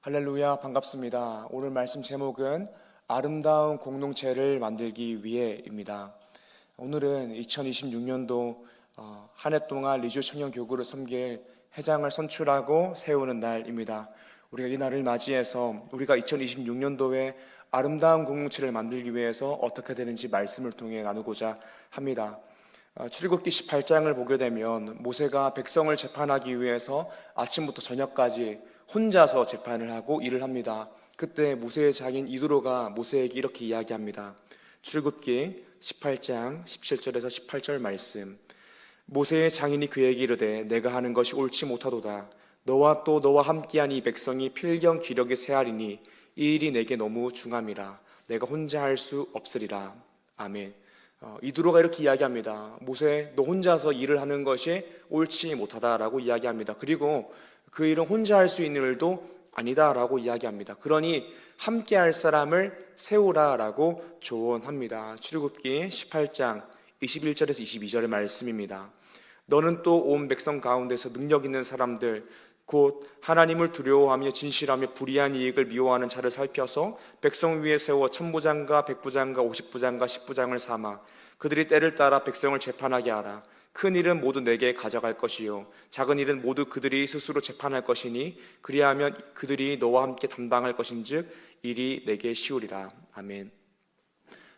할렐루야, 반갑습니다. 오늘 말씀 제목은 아름다운 공동체를 만들기 위해입니다. 오늘은 2026년도 한 해 동안 리조 청년교구를 섬길 회장을 선출하고 세우는 날입니다. 우리가 이 날을 맞이해서 우리가 2026년도에 아름다운 공동체를 만들기 위해서 어떻게 되는지 말씀을 통해 나누고자 합니다. 출애굽기 18장을 보게 되면 모세가 백성을 재판하기 위해서 아침부터 저녁까지 혼자서 재판을 하고 일을 합니다. 그때 모세의 장인 이드로가 모세에게 이렇게 이야기합니다. 출애굽기 18장 17절에서 18절 말씀. 모세의 장인이 그에게 이르되 내가 하는 것이 옳지 못하도다. 너와 또 너와 함께한 이 백성이 필경 기력에 새하리니 이 일이 내게 너무 중함이라. 내가 혼자 할 수 없으리라. 아멘. 이드로가 이렇게 이야기합니다. 모세, 너 혼자서 일을 하는 것이 옳지 못하다라고 이야기합니다. 그리고 그 일은 혼자 할 수 있는 일도 아니다라고 이야기합니다. 그러니 함께 할 사람을 세우라라고 조언합니다. 출애굽기 18장 21절에서 22절의 말씀입니다. 너는 또 온 백성 가운데서 능력 있는 사람들 곧 하나님을 두려워하며 진실하며 불의한 이익을 미워하는 자를 살펴서 백성 위에 세워 천부장과 백부장과 50부장과 10부장을 삼아 그들이 때를 따라 백성을 재판하게 하라. 큰 일은 모두 내게 가져갈 것이요 작은 일은 모두 그들이 스스로 재판할 것이니 그리하면 그들이 너와 함께 담당할 것인즉 일이 내게 쉬우리라. 아멘.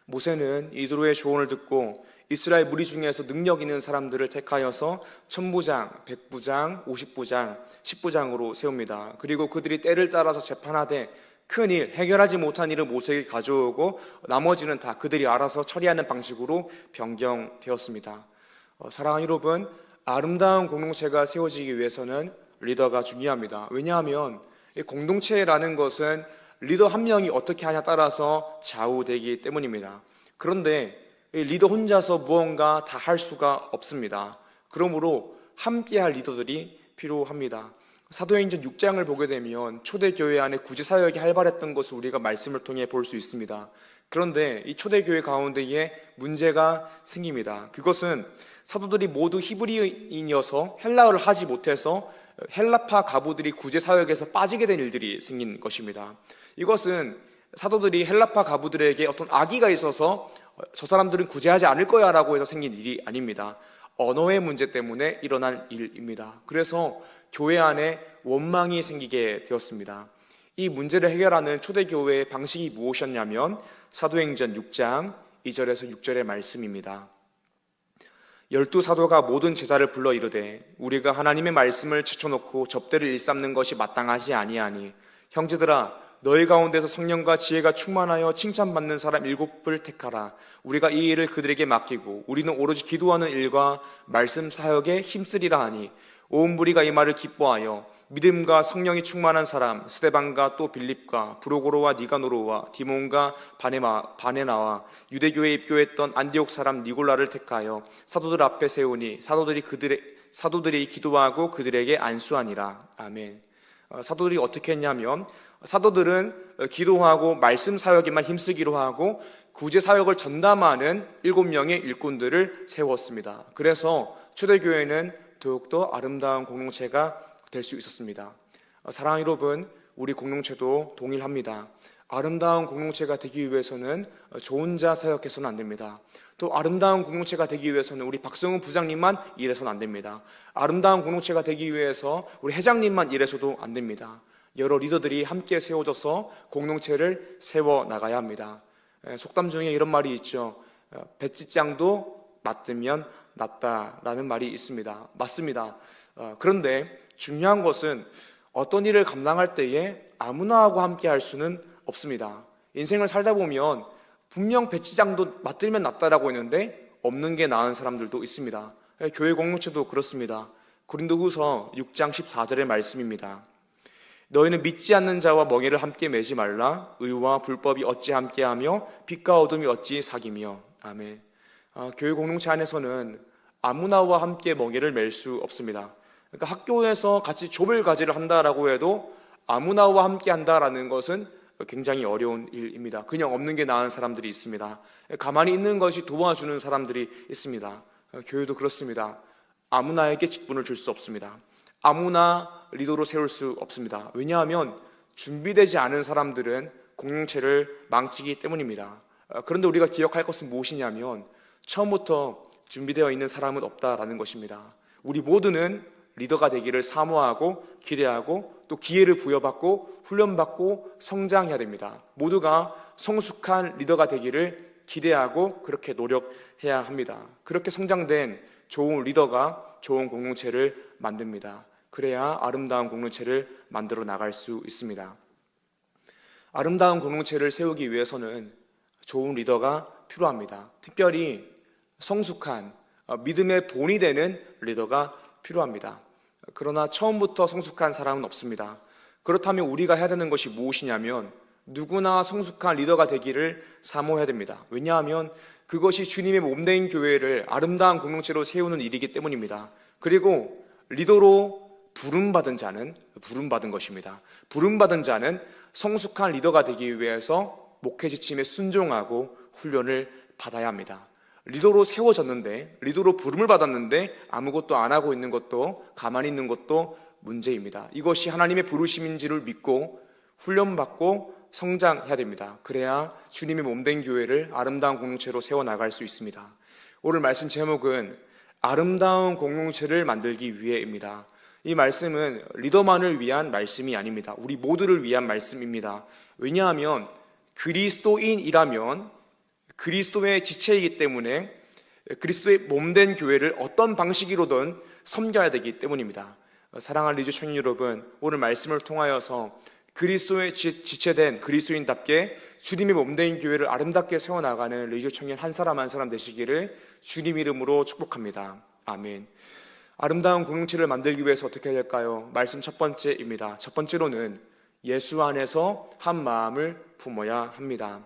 모세는 이드로의 조언을 듣고 이스라엘 무리 중에서 능력 있는 사람들을 택하여서 천부장, 백부장, 50부장, 10부장으로 세웁니다. 그리고 그들이 때를 따라서 재판하되 큰일, 해결하지 못한 일을 모세에게 가져오고 나머지는 다 그들이 알아서 처리하는 방식으로 변경되었습니다. 사랑하는 여러분, 아름다운 공동체가 세워지기 위해서는 리더가 중요합니다. 왜냐하면 이 공동체라는 것은 리더 한 명이 어떻게 하냐에 따라서 좌우되기 때문입니다. 그런데 리더 혼자서 무언가 다 할 수가 없습니다. 그러므로 함께할 리더들이 필요합니다. 사도행전 6장을 보게 되면 초대교회 안에 구제사역이 활발했던 것을 우리가 말씀을 통해 볼 수 있습니다. 그런데 이 초대교회 가운데에 문제가 생깁니다. 그것은 사도들이 모두 히브리인이어서 헬라어를 하지 못해서 헬라파 가부들이 구제사역에서 빠지게 된 일들이 생긴 것입니다. 이것은 사도들이 헬라파 가부들에게 어떤 악의가 있어서 저 사람들은 구제하지 않을 거야 라고 해서 생긴 일이 아닙니다. 언어의 문제 때문에 일어난 일입니다. 그래서 교회 안에 원망이 생기게 되었습니다. 이 문제를 해결하는 초대교회의 방식이 무엇이었냐면 사도행전 6장 2절에서 6절의 말씀입니다. 12사도가 모든 제자를 불러 이르되 우리가 하나님의 말씀을 제쳐놓고 접대를 일삼는 것이 마땅하지 아니하니 형제들아 너희 가운데서 성령과 지혜가 충만하여 칭찬받는 사람 7을 택하라. 우리가 이 일을 그들에게 맡기고 우리는 오로지 기도하는 일과 말씀 사역에 힘쓰리라 하니 온 무리가 이 말을 기뻐하여 믿음과 성령이 충만한 사람 스데반과 또 빌립과 브로고로와 니가노로와 디몬과 바네나와 유대교에 입교했던 안디옥 사람 니골라를 택하여 사도들 앞에 세우니 사도들이 기도하고 그들에게 안수하니라. 아멘. 사도들이 어떻게 했냐면 사도들은 기도하고 말씀 사역에만 힘쓰기로 하고 구제 사역을 전담하는 7명의 일꾼들을 세웠습니다. 그래서 초대교회는 더욱더 아름다운 공동체가 될 수 있었습니다. 사랑하는 여러분, 우리 공동체도 동일합니다. 아름다운 공동체가 되기 위해서는 저 혼자 사역해서는 안 됩니다. 또 아름다운 공동체가 되기 위해서는 우리 박성훈 부장님만 일해서는 안 됩니다. 아름다운 공동체가 되기 위해서 우리 회장님만 일해서도 안 됩니다. 여러 리더들이 함께 세워져서 공동체를 세워나가야 합니다. 속담 중에 이런 말이 있죠. 배짓장도 맞으면 낫다라는 말이 있습니다. 맞습니다. 그런데 중요한 것은 어떤 일을 감당할 때에 아무나 하고 함께 할 수는 없습니다. 인생을 살다 보면 분명 배치장도 맞들면 낫다라고 했는데 없는 게 나은 사람들도 있습니다. 교회 공동체도 그렇습니다. 고린도후서 6장 14절의 말씀입니다. 너희는 믿지 않는 자와 멍에를 함께 매지 말라. 의와 불법이 어찌 함께하며 빛과 어둠이 어찌 사귀며. 아멘. 교회 공동체 안에서는 아무나와 함께 멍에를 맬 수 없습니다. 그러니까 학교에서 같이 조별과제를 한다라고 해도 아무나와 함께 한다라는 것은 굉장히 어려운 일입니다. 그냥 없는 게 나은 사람들이 있습니다. 가만히 있는 것이 도와주는 사람들이 있습니다. 교회도 그렇습니다. 아무나에게 직분을 줄 수 없습니다. 아무나 리더로 세울 수 없습니다. 왜냐하면 준비되지 않은 사람들은 공동체를 망치기 때문입니다. 그런데 우리가 기억할 것은 무엇이냐면 처음부터 준비되어 있는 사람은 없다라는 것입니다. 우리 모두는 리더가 되기를 사모하고 기대하고 또 기회를 부여받고 훈련받고 성장해야 됩니다. 모두가 성숙한 리더가 되기를 기대하고 그렇게 노력해야 합니다. 그렇게 성장된 좋은 리더가 좋은 공동체를 만듭니다. 그래야 아름다운 공동체를 만들어 나갈 수 있습니다. 아름다운 공동체를 세우기 위해서는 좋은 리더가 필요합니다. 특별히 성숙한 믿음의 본이 되는 리더가 필요합니다. 그러나 처음부터 성숙한 사람은 없습니다. 그렇다면 우리가 해야 되는 것이 무엇이냐면 누구나 성숙한 리더가 되기를 사모해야 됩니다. 왜냐하면 그것이 주님의 몸된 교회를 아름다운 공동체로 세우는 일이기 때문입니다. 그리고 리더로 부름받은 자는 부름받은 것입니다. 부름받은 자는 성숙한 리더가 되기 위해서 목회 지침에 순종하고 훈련을 받아야 합니다. 리더로 세워졌는데, 리더로 부름을 받았는데 아무것도 안 하고 있는 것도, 가만히 있는 것도 문제입니다. 이것이 하나님의 부르심인지를 믿고 훈련받고 성장해야 됩니다. 그래야 주님의 몸된 교회를 아름다운 공동체로 세워나갈 수 있습니다. 오늘 말씀 제목은 아름다운 공동체를 만들기 위해입니다. 이 말씀은 리더만을 위한 말씀이 아닙니다. 우리 모두를 위한 말씀입니다. 왜냐하면 그리스도인이라면 그리스도의 지체이기 때문에 그리스도의 몸된 교회를 어떤 방식으로든 섬겨야 되기 때문입니다. 사랑하는 리조 청년 여러분, 오늘 말씀을 통하여서 그리스도의 지체된 그리스도인답게 주님의 몸된 교회를 아름답게 세워나가는 리조 청년 한 사람 한 사람 되시기를 주님 이름으로 축복합니다. 아멘. 아름다운 공동체를 만들기 위해서 어떻게 해야 될까요? 말씀 첫 번째입니다. 첫 번째로는 예수 안에서 한 마음을 품어야 합니다.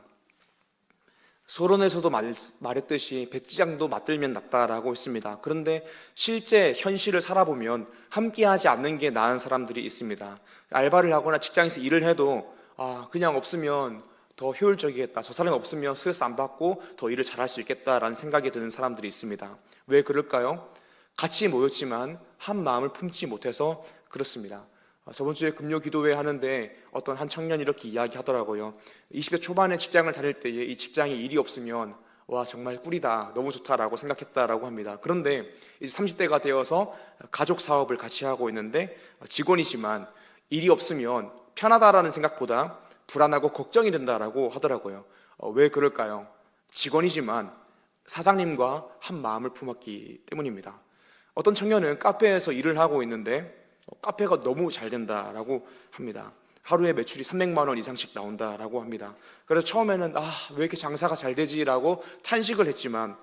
서론에서도 말했듯이 백지장도 맞들면 낫다라고 했습니다. 그런데 실제 현실을 살아보면 함께하지 않는 게 나은 사람들이 있습니다. 알바를 하거나 직장에서 일을 해도 그냥 없으면 더 효율적이겠다, 저 사람이 없으면 스트레스 안 받고 더 일을 잘할 수 있겠다라는 생각이 드는 사람들이 있습니다. 왜 그럴까요? 같이 모였지만 한 마음을 품지 못해서 그렇습니다. 저번 주에 금요 기도회 하는데 어떤 한 청년이 이렇게 이야기하더라고요. 20대 초반에 직장을 다닐 때에 이 직장에 일이 없으면 와 정말 꿀이다, 너무 좋다라고 생각했다라고 합니다. 그런데 이제 30대가 되어서 가족 사업을 같이 하고 있는데 직원이지만 일이 없으면 편하다라는 생각보다 불안하고 걱정이 된다라고 하더라고요. 왜 그럴까요? 직원이지만 사장님과 한 마음을 품었기 때문입니다. 어떤 청년은 카페에서 일을 하고 있는데 카페가 너무 잘 된다라고 합니다. 하루에 매출이 300만 원 이상씩 나온다라고 합니다. 그래서 처음에는 왜 이렇게 장사가 잘 되지라고 탄식을 했지만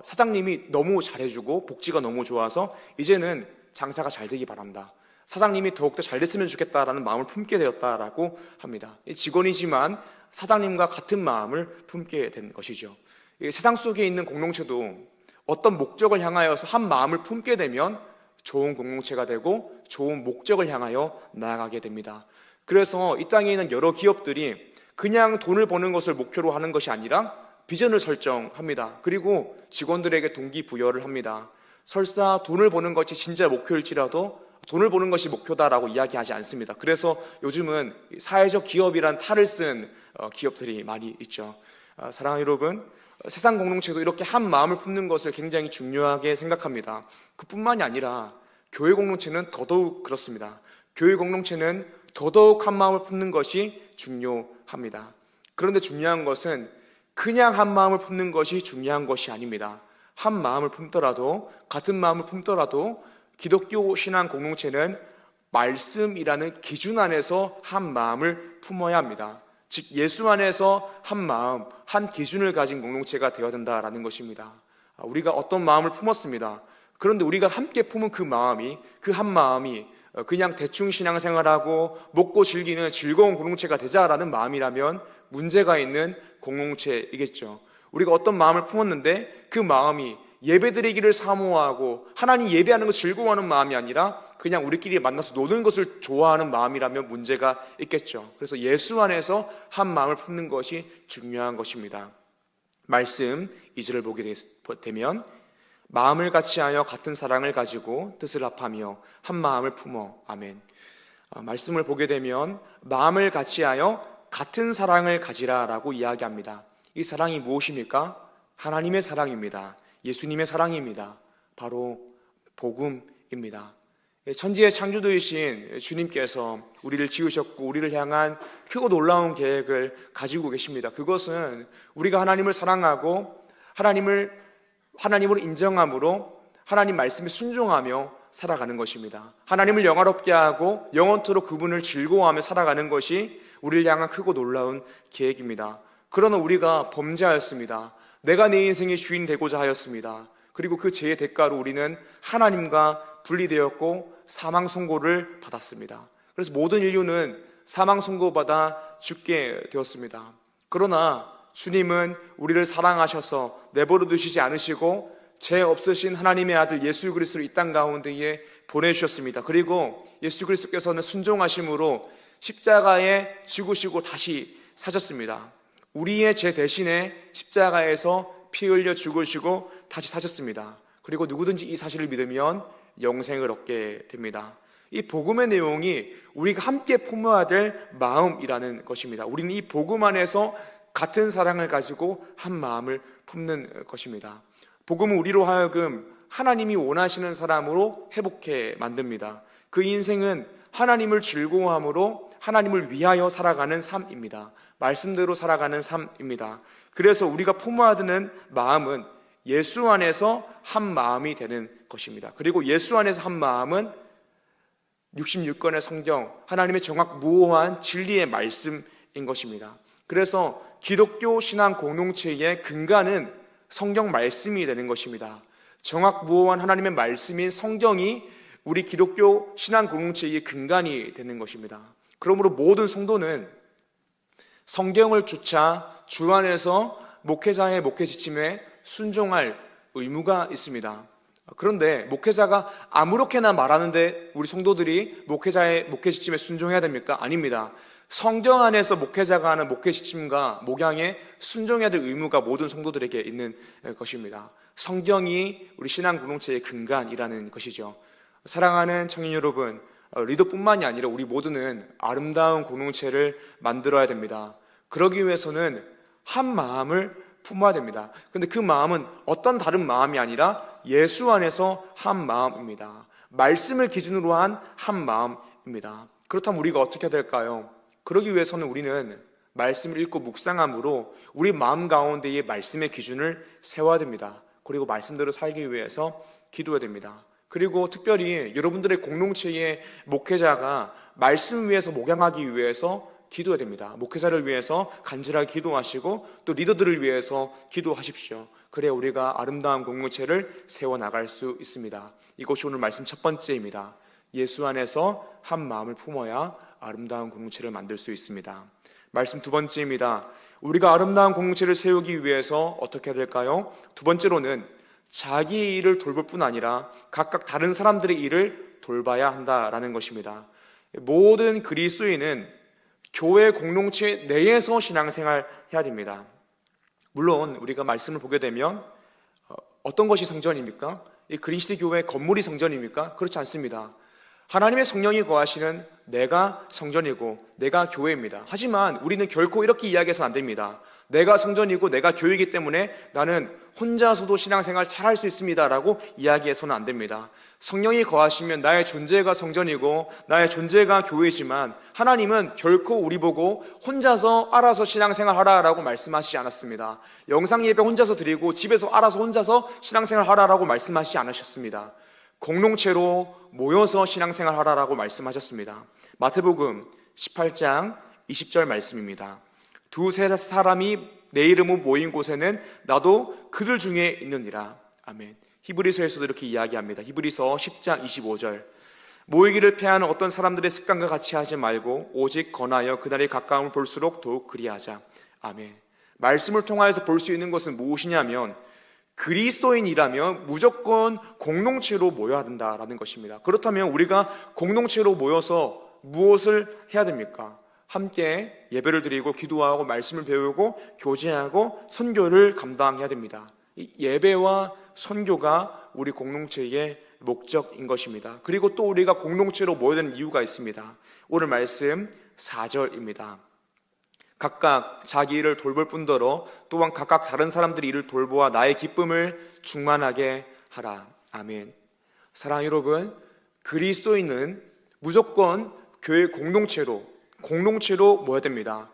사장님이 너무 잘해주고 복지가 너무 좋아서 이제는 장사가 잘 되기 바란다, 사장님이 더욱더 잘 됐으면 좋겠다라는 마음을 품게 되었다라고 합니다. 직원이지만 사장님과 같은 마음을 품게 된 것이죠. 세상 속에 있는 공동체도 어떤 목적을 향하여서 한 마음을 품게 되면 좋은 공동체가 되고 좋은 목적을 향하여 나아가게 됩니다. 그래서 이 땅에 있는 여러 기업들이 그냥 돈을 버는 것을 목표로 하는 것이 아니라 비전을 설정합니다. 그리고 직원들에게 동기부여를 합니다. 설사 돈을 버는 것이 진짜 목표일지라도 돈을 버는 것이 목표다라고 이야기하지 않습니다. 그래서 요즘은 사회적 기업이란 탈을 쓴 기업들이 많이 있죠. 사랑하는 여러분, 세상 공동체도 이렇게 한 마음을 품는 것을 굉장히 중요하게 생각합니다. 그뿐만이 아니라 교회 공동체는 더더욱 그렇습니다. 교회 공동체는 더더욱 한 마음을 품는 것이 중요합니다. 그런데 중요한 것은 그냥 한 마음을 품는 것이 중요한 것이 아닙니다. 한 마음을 품더라도, 같은 마음을 품더라도 기독교 신앙 공동체는 말씀이라는 기준 안에서 한 마음을 품어야 합니다. 즉 예수 안에서 한 마음, 한 기준을 가진 공동체가 되어야 된다라는 것입니다. 우리가 어떤 마음을 품었습니다. 그런데 우리가 함께 품은 그 마음이, 그 한 마음이 그냥 대충 신앙생활하고 먹고 즐기는 즐거운 공동체가 되자라는 마음이라면 문제가 있는 공동체이겠죠. 우리가 어떤 마음을 품었는데 그 마음이 예배드리기를 사모하고 하나님 예배하는 것을 즐거워하는 마음이 아니라 그냥 우리끼리 만나서 노는 것을 좋아하는 마음이라면 문제가 있겠죠. 그래서 예수 안에서 한 마음을 품는 것이 중요한 것입니다. 말씀 2절을 보게 되면 마음을 같이하여 같은 사랑을 가지고 뜻을 합하며 한 마음을 품어. 아멘. 말씀을 보게 되면 마음을 같이하여 같은 사랑을 가지라라고 이야기합니다. 이 사랑이 무엇입니까? 하나님의 사랑입니다. 예수님의 사랑입니다. 바로 복음입니다. 천지의 창조주이신 주님께서 우리를 지으셨고 우리를 향한 크고 놀라운 계획을 가지고 계십니다. 그것은 우리가 하나님을 사랑하고 하나님을 인정함으로 하나님 말씀에 순종하며 살아가는 것입니다. 하나님을 영화롭게 하고 영원토록 그분을 즐거워하며 살아가는 것이 우리를 향한 크고 놀라운 계획입니다. 그러나 우리가 범죄하였습니다. 내가 내 인생의 주인 되고자 하였습니다. 그리고 그 죄의 대가로 우리는 하나님과 분리되었고 사망 선고를 받았습니다. 그래서 모든 인류는 사망 선고받아 죽게 되었습니다. 그러나 주님은 우리를 사랑하셔서 내버려 두시지 않으시고 죄 없으신 하나님의 아들 예수 그리스도를 이 땅 가운데에 보내주셨습니다. 그리고 예수 그리스도께서는 순종하심으로 십자가에 죽으시고 다시 사셨습니다. 우리의 죄 대신에 십자가에서 피 흘려 죽으시고 다시 사셨습니다. 그리고 누구든지 이 사실을 믿으면 영생을 얻게 됩니다. 이 복음의 내용이 우리가 함께 품어야 될 마음이라는 것입니다. 우리는 이 복음 안에서 같은 사랑을 가지고 한 마음을 품는 것입니다. 복음은 우리로 하여금 하나님이 원하시는 사람으로 회복해 만듭니다. 그 인생은 하나님을 즐거워함으로 하나님을 위하여 살아가는 삶입니다. 말씀대로 살아가는 삶입니다. 그래서 우리가 품어야 되는 마음은 예수 안에서 한 마음이 되는 것입니다. 그리고 예수 안에서 한 마음은 66권의 성경, 하나님의 정확무오한 진리의 말씀인 것입니다. 그래서 기독교 신앙 공동체의 근간은 성경 말씀이 되는 것입니다. 정확무오한 하나님의 말씀인 성경이 우리 기독교 신앙 공동체의 근간이 되는 것입니다. 그러므로 모든 성도는 성경을 쫓아 주 안에서 목회자의 목회 지침에 순종할 의무가 있습니다. 그런데 목회자가 아무렇게나 말하는데 우리 성도들이 목회자의 목회 지침에 순종해야 됩니까? 아닙니다. 성경 안에서 목회자가 하는 목회 지침과 목양에 순종해야 될 의무가 모든 성도들에게 있는 것입니다. 성경이 우리 신앙 공동체의 근간이라는 것이죠. 사랑하는 청년 여러분, 리더뿐만이 아니라 우리 모두는 아름다운 공동체를 만들어야 됩니다. 그러기 위해서는 한 마음을 품어야 됩니다. 그런데 그 마음은 어떤 다른 마음이 아니라 예수 안에서 한 마음입니다. 말씀을 기준으로 한 마음입니다. 그렇다면 우리가 어떻게 해야 될까요? 그러기 위해서는 우리는 말씀을 읽고 묵상함으로 우리 마음 가운데의 말씀의 기준을 세워야 됩니다. 그리고 말씀대로 살기 위해서 기도해야 됩니다. 그리고 특별히 여러분들의 공동체의 목회자가 말씀 위에서 목양하기 위해서 기도해야 됩니다. 목회자를 위해서 간절하게 기도하시고 또 리더들을 위해서 기도하십시오. 그래야 우리가 아름다운 공동체를 세워나갈 수 있습니다. 이것이 오늘 말씀 첫 번째입니다. 예수 안에서 한 마음을 품어야 아름다운 공동체를 만들 수 있습니다. 말씀 두 번째입니다. 우리가 아름다운 공동체를 세우기 위해서 어떻게 해야 될까요? 두 번째로는 자기의 일을 돌볼 뿐 아니라 각각 다른 사람들의 일을 돌봐야 한다라는 것입니다. 모든 그리스도인은 교회 공동체 내에서 신앙생활 해야 됩니다. 물론 우리가 말씀을 보게 되면 어떤 것이 성전입니까? 이 그린시티 교회 건물이 성전입니까? 그렇지 않습니다. 하나님의 성령이 거하시는 내가 성전이고 내가 교회입니다. 하지만 우리는 결코 이렇게 이야기해서는 안 됩니다. 내가 성전이고 내가 교회이기 때문에 나는 혼자서도 신앙생활 잘 할 수 있습니다 라고 이야기해서는 안 됩니다. 성령이 거하시면 나의 존재가 성전이고 나의 존재가 교회이지만 하나님은 결코 우리 보고 혼자서 알아서 신앙생활 하라라고 말씀하시지 않았습니다. 영상예배 혼자서 드리고 집에서 알아서 혼자서 신앙생활 하라라고 말씀하시지 않으셨습니다. 공동체로 모여서 신앙생활 하라라고 말씀하셨습니다. 마태복음 18장 20절 말씀입니다. 두세 사람이 내 이름으로 모인 곳에는 나도 그들 중에 있느니라. 아멘. 히브리서에서도 이렇게 이야기합니다. 히브리서 10장 25절. 모이기를 패하는 어떤 사람들의 습관과 같이 하지 말고 오직 권하여 그날이 가까움을 볼수록 더욱 그리하자. 아멘. 말씀을 통하여서 볼 수 있는 것은 무엇이냐면 그리스도인이라면 무조건 공동체로 모여야 된다라는 것입니다. 그렇다면 우리가 공동체로 모여서 무엇을 해야 됩니까? 함께 예배를 드리고 기도하고 말씀을 배우고 교제하고 선교를 감당해야 됩니다. 이 예배와 선교가 우리 공동체의 목적인 것입니다. 그리고 또 우리가 공동체로 모여야 되는 이유가 있습니다. 오늘 말씀 4절입니다. 각각 자기 일을 돌볼 뿐더러 또한 각각 다른 사람들의 일을 돌보아 나의 기쁨을 충만하게 하라. 아멘. 사랑하는 여러분, 그리스도인은 무조건 교회 공동체로 모여야 됩니다.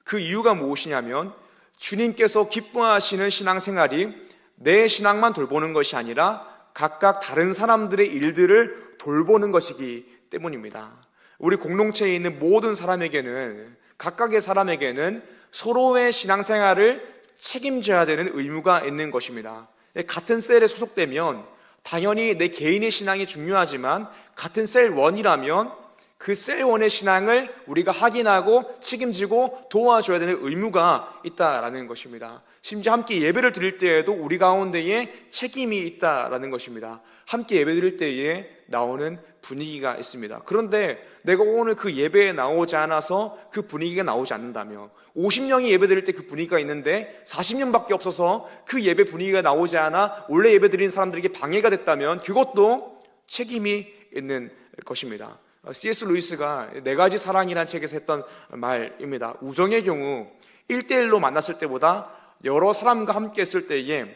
그 이유가 무엇이냐면 주님께서 기뻐하시는 신앙생활이 내 신앙만 돌보는 것이 아니라 각각 다른 사람들의 일들을 돌보는 것이기 때문입니다. 우리 공동체에 있는 모든 사람에게는, 각각의 사람에게는 서로의 신앙생활을 책임져야 되는 의무가 있는 것입니다. 같은 셀에 소속되면 당연히 내 개인의 신앙이 중요하지만 같은 셀원이라면 그 셀원의 신앙을 우리가 확인하고 책임지고 도와줘야 되는 의무가 있다라는 것입니다. 심지어 함께 예배를 드릴 때에도 우리 가운데에 책임이 있다라는 것입니다. 함께 예배 드릴 때에 나오는 분위기가 있습니다. 그런데 내가 오늘 그 예배에 나오지 않아서 그 분위기가 나오지 않는다면, 50명이 예배 드릴 때 그 분위기가 있는데 40명밖에 없어서 그 예배 분위기가 나오지 않아 원래 예배 드리는 사람들에게 방해가 됐다면 그것도 책임이 있는 것입니다. C.S. 루이스가 네 가지 사랑이라는 책에서 했던 말입니다. 우정의 경우 1대1로 만났을 때보다 여러 사람과 함께 했을 때에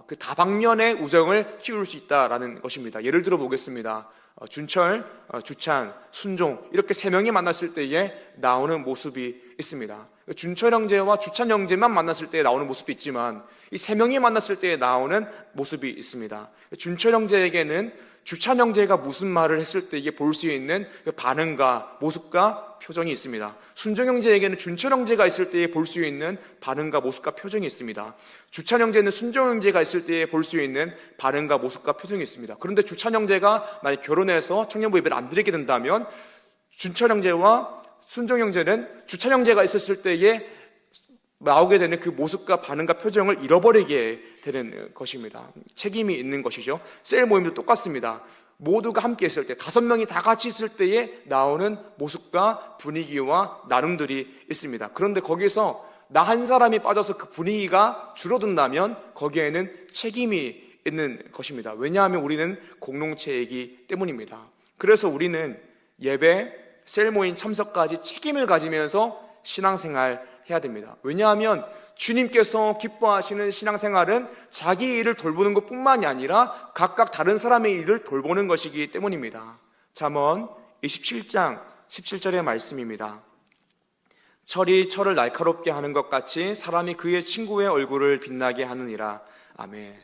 그 다방면의 우정을 키울 수 있다라는 것입니다. 예를 들어 보겠습니다. 준철, 주찬, 순종 이렇게 세 명이 만났을 때에 나오는 모습이 있습니다. 준철 형제와 주찬 형제만 만났을 때 나오는 모습이 있지만 이 세 명이 만났을 때 나오는 모습이 있습니다. 준철 형제에게는 주찬 형제가 무슨 말을 했을 때 이게 볼 수 있는 반응과 모습과 표정이 있습니다. 순종 형제에게는 준철 형제가 있을 때에 볼 수 있는 반응과 모습과 표정이 있습니다. 주찬 형제는 순종 형제가 있을 때에 볼 수 있는 반응과 모습과 표정이 있습니다. 그런데 주찬 형제가 만약 결혼해서 청년부 예배를 안 드리게 된다면 준철 형제와 순종 형제는 주찬 형제가 있었을 때에 나오게 되는 그 모습과 반응과 표정을 잃어버리게 되는 것입니다. 책임이 있는 것이죠. 셀 모임도 똑같습니다. 모두가 함께 있을 때, 5명이 다 같이 있을 때에 나오는 모습과 분위기와 나눔들이 있습니다. 그런데 거기서 나 한 사람이 빠져서 그 분위기가 줄어든다면 거기에는 책임이 있는 것입니다. 왜냐하면 우리는 공동체이기 때문입니다. 그래서 우리는 예배, 셀 모임 참석까지 책임을 가지면서 신앙생활 해야 됩니다. 왜냐하면 주님께서 기뻐하시는 신앙생활은 자기 일을 돌보는 것뿐만이 아니라 각각 다른 사람의 일을 돌보는 것이기 때문입니다. 잠언 27장 17절의 말씀입니다. 철이 철을 날카롭게 하는 것 같이 사람이 그의 친구의 얼굴을 빛나게 하느니라. 아멘.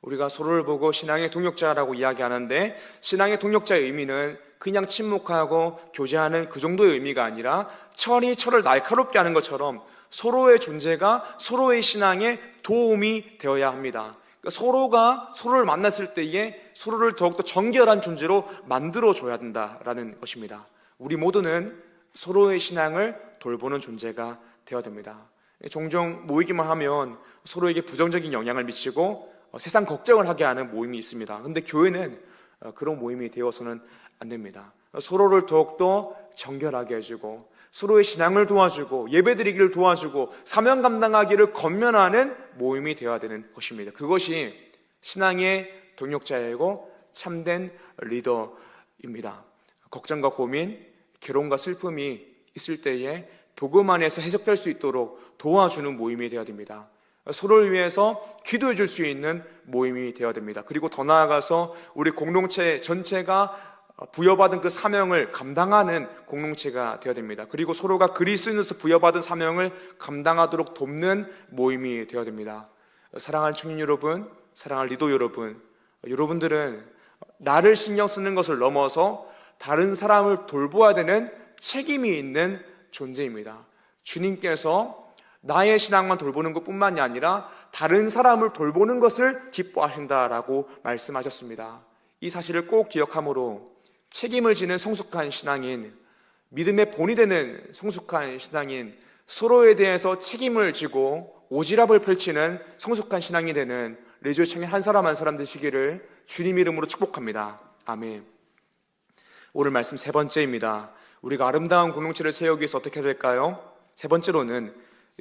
우리가 서로를 보고 신앙의 동역자라고 이야기하는데, 신앙의 동역자의 의미는 그냥 침묵하고 교제하는 그 정도의 의미가 아니라 철이 철을 날카롭게 하는 것처럼 서로의 존재가 서로의 신앙에 도움이 되어야 합니다. 그러니까 서로가 서로를 만났을 때에 서로를 더욱더 정결한 존재로 만들어줘야 된다라는 것입니다. 우리 모두는 서로의 신앙을 돌보는 존재가 되어야 됩니다. 종종 모이기만 하면 서로에게 부정적인 영향을 미치고 세상 걱정을 하게 하는 모임이 있습니다. 그런데 교회는 그런 모임이 되어서는 안 됩니다. 서로를 더욱더 정결하게 해주고 서로의 신앙을 도와주고 예배드리기를 도와주고 사명 감당하기를 권면하는 모임이 되어야 되는 것입니다. 그것이 신앙의 동역자이고 참된 리더입니다. 걱정과 고민, 괴로움과 슬픔이 있을 때에 복음 안에서 해석될 수 있도록 도와주는 모임이 되어야 됩니다. 서로를 위해서 기도해 줄 수 있는 모임이 되어야 됩니다. 그리고 더 나아가서 우리 공동체 전체가 부여받은 그 사명을 감당하는 공동체가 되어야 됩니다. 그리고 서로가 그리스도인으로서 부여받은 사명을 감당하도록 돕는 모임이 되어야 됩니다. 사랑하는 청년 여러분, 사랑하는 리더 여러분, 여러분들은 나를 신경 쓰는 것을 넘어서 다른 사람을 돌보아야 되는 책임이 있는 존재입니다. 주님께서 나의 신앙만 돌보는 것뿐만이 아니라 다른 사람을 돌보는 것을 기뻐하신다라고 말씀하셨습니다. 이 사실을 꼭 기억함으로 책임을 지는 성숙한 신앙인, 믿음의 본이 되는 성숙한 신앙인, 서로에 대해서 책임을 지고 오지랖을 펼치는 성숙한 신앙이 되는 리조의 청년 한 사람 한 사람 되시기를 주님 이름으로 축복합니다. 아멘. 오늘 말씀 세 번째입니다. 우리가 아름다운 공동체를 세우기 위해서 어떻게 해야 될까요? 세 번째로는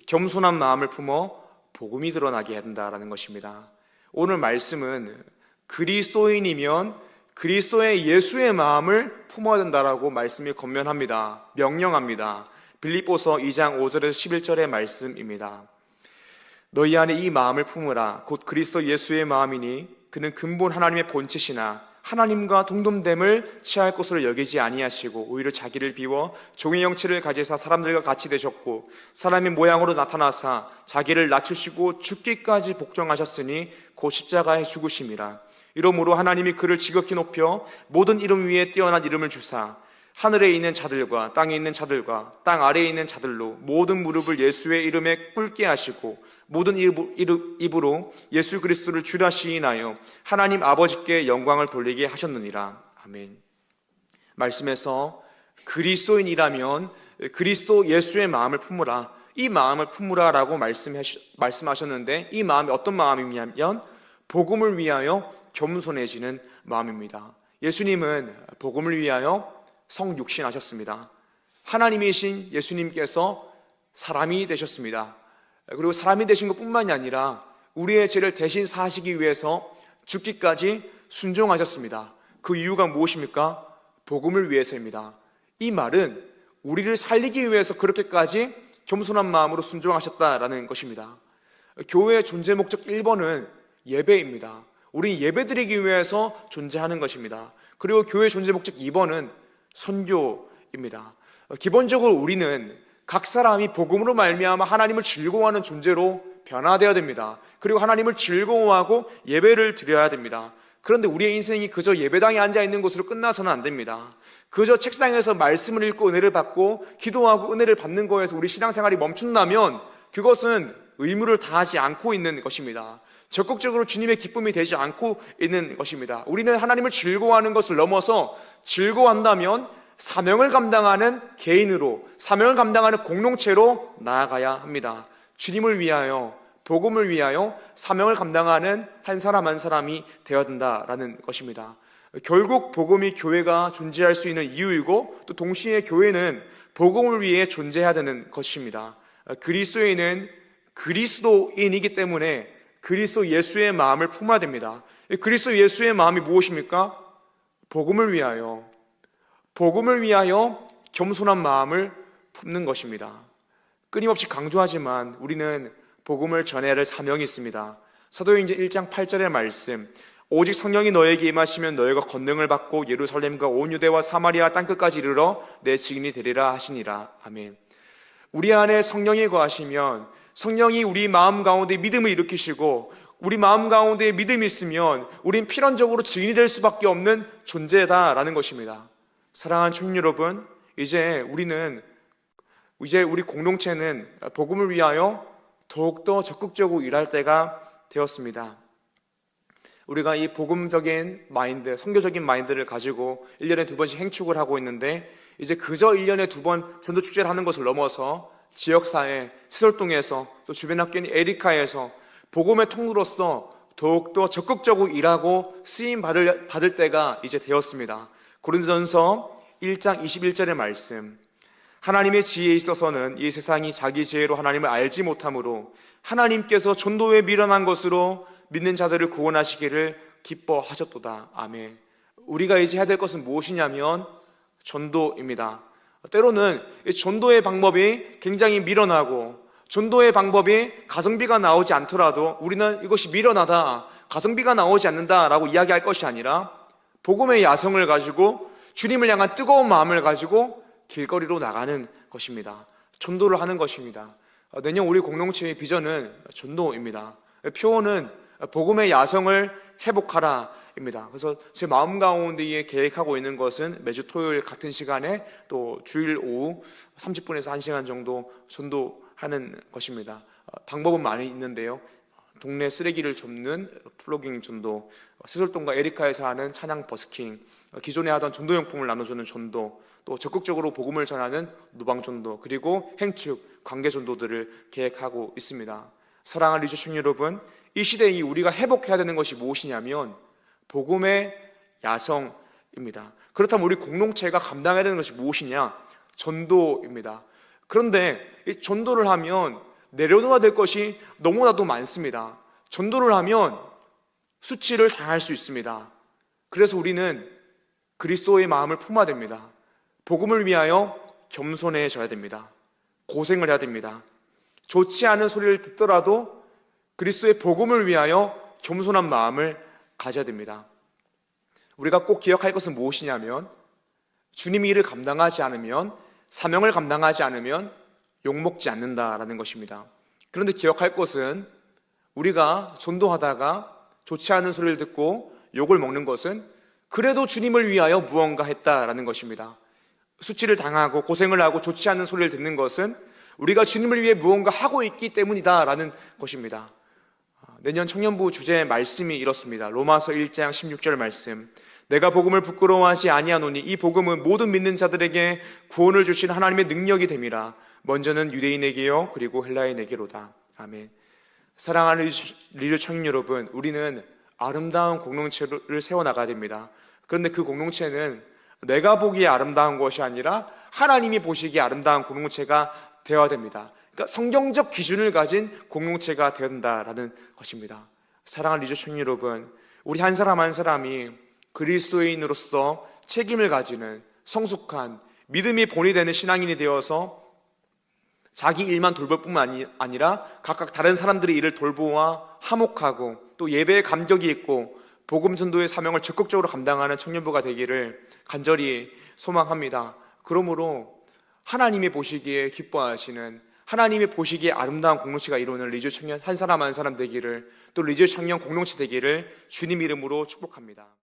겸손한 마음을 품어 복음이 드러나게 해야 된다라는 것입니다. 오늘 말씀은 그리스도인이면 그리스도의 예수의 마음을 품어야 된다라고 말씀이 권면합니다. 명령합니다. 빌립보서 2장 5절에서 11절의 말씀입니다. 너희 안에 이 마음을 품으라. 곧 그리스도 예수의 마음이니 그는 근본 하나님의 본체시나 하나님과 동등됨을 취할 것으로 여기지 아니하시고 오히려 자기를 비워 종의 형체를 가지사 사람들과 같이 되셨고 사람의 모양으로 나타나사 자기를 낮추시고 죽기까지 복종하셨으니 곧 십자가에 죽으심이라. 이러므로 하나님이 그를 지극히 높여 모든 이름 위에 뛰어난 이름을 주사 하늘에 있는 자들과 땅에 있는 자들과 땅 아래에 있는 자들로 모든 무릎을 예수의 이름에 꿇게 하시고 모든 입으로 예수 그리스도를 주라 시인하여 하나님 아버지께 영광을 돌리게 하셨느니라. 아멘. 말씀에서 그리스도인이라면 그리스도 예수의 마음을 품으라, 이 마음을 품으라라고 말씀하셨는데, 이 마음이 어떤 마음이냐면 복음을 위하여 겸손해지는 마음입니다. 예수님은 복음을 위하여 성육신하셨습니다. 하나님이신 예수님께서 사람이 되셨습니다. 그리고 사람이 되신 것뿐만이 아니라 우리의 죄를 대신 사시기 위해서 죽기까지 순종하셨습니다. 그 이유가 무엇입니까? 복음을 위해서입니다. 이 말은 우리를 살리기 위해서 그렇게까지 겸손한 마음으로 순종하셨다라는 것입니다. 교회의 존재 목적 1번은 예배입니다. 우리 예배드리기 위해서 존재하는 것입니다. 그리고 교회의 존재 목적 2번은 선교입니다. 기본적으로 우리는 각 사람이 복음으로 말미암아 하나님을 즐거워하는 존재로 변화되어야 됩니다. 그리고 하나님을 즐거워하고 예배를 드려야 됩니다. 그런데 우리의 인생이 그저 예배당에 앉아있는 곳으로 끝나서는 안 됩니다. 그저 책상에서 말씀을 읽고 은혜를 받고 기도하고 은혜를 받는 거에서 우리 신앙생활이 멈춘다면 그것은 의무를 다하지 않고 있는 것입니다. 적극적으로 주님의 기쁨이 되지 않고 있는 것입니다. 우리는 하나님을 즐거워하는 것을 넘어서 즐거워한다면 사명을 감당하는 개인으로, 사명을 감당하는 공동체로 나아가야 합니다. 주님을 위하여, 복음을 위하여 사명을 감당하는 한 사람 한 사람이 되어야 된다라는 것입니다. 결국 복음이 교회가 존재할 수 있는 이유이고 또 동시에 교회는 복음을 위해 존재해야 되는 것입니다. 그리스도인은 그리스도인이기 때문에 그리스도 예수의 마음을 품어야 됩니다. 그리스도 예수의 마음이 무엇입니까? 복음을 위하여 겸손한 마음을 품는 것입니다. 끊임없이 강조하지만 우리는 복음을 전해야 할 사명이 있습니다. 사도행전 1장 8절의 말씀, 오직 성령이 너에게 임하시면 너희가 권능을 받고 예루살렘과 온 유대와 사마리아 땅끝까지 이르러 내 증인이 되리라 하시니라. 아멘. 우리 안에 성령이 거하시면 성령이 우리 마음 가운데 믿음을 일으키시고 우리 마음 가운데 믿음이 있으면 우린 필연적으로 증인이 될 수밖에 없는 존재다라는 것입니다. 사랑하는 청년 여러분, 이제 우리 공동체는 복음을 위하여 더욱더 적극적으로 일할 때가 되었습니다. 우리가 이 복음적인 마인드, 선교적인 마인드를 가지고 1년에 2번씩 행축을 하고 있는데 이제 그저 1년에 2번 전도축제를 하는 것을 넘어서 지역사회, 시설동에서 또 주변 학교인 에리카에서 복음의 통로로서 더욱더 적극적으로 일하고 쓰임 받을 때가 이제 되었습니다. 고린도전서 1장 21절의 말씀, 하나님의 지혜에 있어서는 이 세상이 자기 지혜로 하나님을 알지 못하므로 하나님께서 전도에 미련한 것으로 믿는 자들을 구원하시기를 기뻐하셨도다. 아멘. 우리가 이제 해야 될 것은 무엇이냐면 전도입니다. 때로는 이 전도의 방법이 굉장히 미련하고 전도의 방법이 가성비가 나오지 않더라도 우리는 이것이 미련하다, 가성비가 나오지 않는다라고 이야기할 것이 아니라 복음의 야성을 가지고 주님을 향한 뜨거운 마음을 가지고 길거리로 나가는 것입니다. 전도를 하는 것입니다. 내년 우리 공동체의 비전은 전도입니다. 표어는 복음의 야성을 회복하라입니다. 그래서 제 마음 가운데에 계획하고 있는 것은 매주 토요일 같은 시간에 또 주일 오후 30분에서 1시간 정도 전도하는 것입니다. 방법은 많이 있는데요. 동네 쓰레기를 접는 플로깅 전도, 시설동과 에리카에서 하는 찬양 버스킹, 기존에 하던 전도용품을 나눠주는 전도, 또 적극적으로 복음을 전하는 누방 전도, 그리고 행축, 관계 전도들을 계획하고 있습니다. 사랑하는 리조 청년 여러분, 이 시대에 우리가 회복해야 되는 것이 무엇이냐면 복음의 야성입니다. 그렇다면 우리 공동체가 감당해야 되는 것이 무엇이냐? 전도입니다. 그런데 이 전도를 하면 내려놓아야 될 것이 너무나도 많습니다. 전도를 하면 수치를 당할 수 있습니다. 그래서 우리는 그리스도의 마음을 품어야 됩니다. 복음을 위하여 겸손해져야 됩니다. 고생을 해야 됩니다. 좋지 않은 소리를 듣더라도 그리스도의 복음을 위하여 겸손한 마음을 가져야 됩니다. 우리가 꼭 기억할 것은 무엇이냐면, 주님이 일을 감당하지 않으면, 사명을 감당하지 않으면 욕먹지 않는다라는 것입니다. 그런데 기억할 것은, 우리가 전도하다가 좋지 않은 소리를 듣고 욕을 먹는 것은 그래도 주님을 위하여 무언가 했다라는 것입니다. 수치를 당하고 고생을 하고 좋지 않은 소리를 듣는 것은 우리가 주님을 위해 무언가 하고 있기 때문이다라는 것입니다. 내년 청년부 주제 말씀이 이렇습니다. 로마서 1장 16절 말씀. 내가 복음을 부끄러워하지 아니하노니 이 복음은 모든 믿는 자들에게 구원을 주신 하나님의 능력이 됨이라. 먼저는 유대인에게요 그리고 헬라인에게로다. 아멘. 사랑하는 리뷰 청년 여러분, 우리는 아름다운 공동체를 세워나가야 됩니다. 그런데 그 공동체는 내가 보기에 아름다운 것이 아니라 하나님이 보시기에 아름다운 공동체가 되어야 됩니다. 그러니까 성경적 기준을 가진 공동체가 되어야 된다라는 것입니다. 사랑하는 리조 청년 여러분, 우리 한 사람 한 사람이 그리스도인으로서 책임을 가지는 성숙한 믿음이 본이 되는 신앙인이 되어서 자기 일만 돌볼 뿐만 아니라 각각 다른 사람들의 일을 돌보아 화목하고 또 예배에 감격이 있고 복음 전도의 사명을 적극적으로 감당하는 청년부가 되기를 간절히 소망합니다. 그러므로 하나님이 보시기에 기뻐하시는, 하나님이 보시기에 아름다운 공동체가 이루는 리즈 청년 한 사람 한 사람 되기를, 또 리즈 청년 공동체 되기를 주님 이름으로 축복합니다.